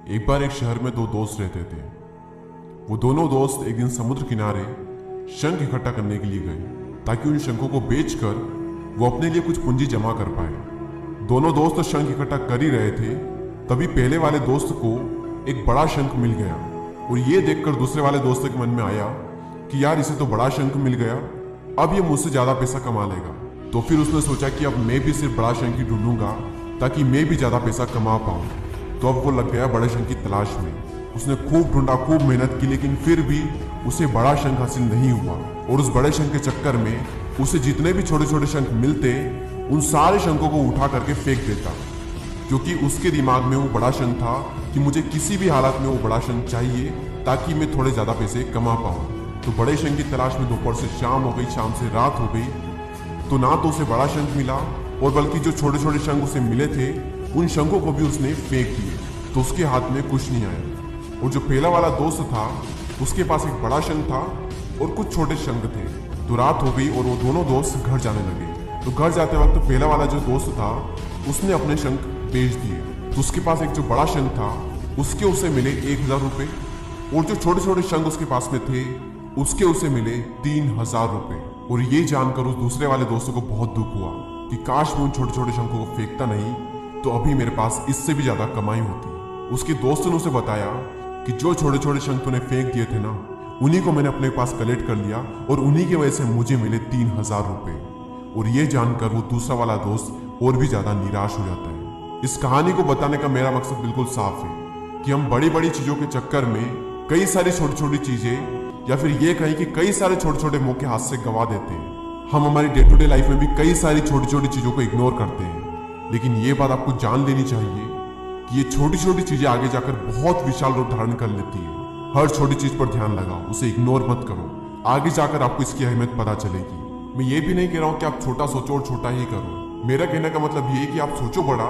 एक बार एक शहर में दो दोस्त रहते थे। वो दोनों दोस्त एक दिन समुद्र किनारे शंख इकट्ठा करने के लिए गए ताकि उन शंखों को बेचकर वो अपने लिए कुछ पूंजी जमा कर पाए। दोनों दोस्त शंख इकट्ठा कर ही रहे थे, तभी पहले वाले दोस्त को एक बड़ा शंख मिल गया और ये देखकर दूसरे वाले दोस्त के मन में आया कि यार इसे तो बड़ा शंख मिल गया, अब ये मुझसे ज्यादा पैसा कमा लेगा। तो फिर उसने सोचा कि अब मैं भी सिर्फ बड़ा शंख ही ढूंढूंगा ताकि मैं भी ज्यादा पैसा कमा पाऊं। तो अब वो लग गया बड़े शंख की तलाश में। उसने खूब ढूंढा, खूब मेहनत की, लेकिन फिर भी उसे बड़ा शंख हासिल नहीं हुआ। और उस बड़े शंख के चक्कर में उसे जितने भी छोटे छोटे शंख मिलते उन सारे शंखों को उठा करके फेंक देता, क्योंकि उसके दिमाग में वो बड़ा शंख था कि मुझे किसी भी हालत में वो बड़ा शंख चाहिए ताकि मैं थोड़े ज्यादा पैसे कमा पाऊं। तो बड़े शंख की तलाश में दोपहर से शाम हो गई, शाम से रात हो गई, तो ना तो उसे बड़ा शंख मिला और बल्कि जो छोटे छोटे शंख उसे मिले थे उन शंखों को भी उसने फेंक दिए, तो उसके हाथ में कुछ नहीं आया। और जो पहला वाला दोस्त था उसके पास एक बड़ा शंख था और कुछ छोटे शंख थे। तो रात हो गई और वो दोनों दोस्त घर जाने लगे। तो घर जाते वक्त पहला वाला जो दोस्त था उसने अपने शंख बेच दिए। तो उसके पास एक जो बड़ा शंख था उसके उसे मिले 1000 रुपये, और जो छोटे छोटे शंख उसके पास में थे उसके उसे मिले 3000 रुपये। और ये जानकर उस दूसरे वाले दोस्तों को बहुत दुख हुआ कि काश मैं उन छोटे छोटे शंखों को फेंकता नहीं तो अभी मेरे पास इससे भी ज्यादा कमाई होती। उसके दोस्त ने उसे बताया कि जो छोटे छोटे शंख तूने फेंक दिए थे ना, उन्हीं को मैंने अपने पास कलेक्ट कर लिया और उन्हीं की वजह से मुझे मिले 3000 रुपये। और ये जानकर वो दूसरा वाला दोस्त और भी ज्यादा निराश हो जाता है। इस कहानी को बताने का मेरा मकसद बिल्कुल साफ है कि हम बड़ी बड़ी चीजों के चक्कर में कई सारी छोटी छोटी चीजें, या फिर ये कहीं कि कई सारे छोटे छोटे मौके हाथ से गवा देते हैं। हम हमारी डे टू डे लाइफ में भी कई सारी छोटी छोटी चीजों को इग्नोर करते हैं, लेकिन ये बात आपको जान लेनी चाहिए कि ये छोटी छोटी चीजें आगे जाकर बहुत विशाल रूप धारण कर लेती है। हर छोटी चीज पर ध्यान लगाओ, उसे इग्नोर मत करो, आगे जाकर आपको इसकी अहमियत पता चलेगी। मैं ये भी नहीं कह रहा हूँ कि आप छोटा सोचो और छोटा ही करो। मेरा कहने का मतलब ये है कि आप सोचो बड़ा,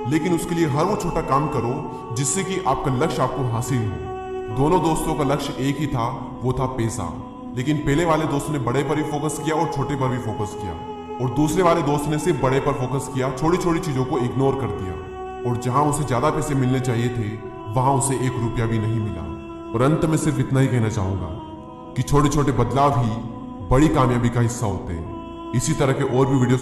लेकिन उसके लिए हर वो छोटा काम करो जिससे कि आपका लक्ष्य आपको हासिल हो। दोनों दोस्तों का लक्ष्य एक ही था, वो था पैसा। लेकिन पहले वाले दोस्त ने बड़े पर भी फोकस किया और छोटे पर भी फोकस किया, और दूसरे वाले दोस्त ने सिर्फ बड़े पर फोकस किया, छोटी छोटी चीजों को इग्नोर कर दिया। और जहां उसे ज्यादा पैसे मिलने चाहिए थे वहां उसे 1 रुपया भी नहीं मिला। और अंत में सिर्फ इतना ही कहना चाहूंगा कि छोटे छोटे बदलाव ही बड़ी कामयाबी का हिस्सा होते हैं। इसी तरह के और भी वीडियो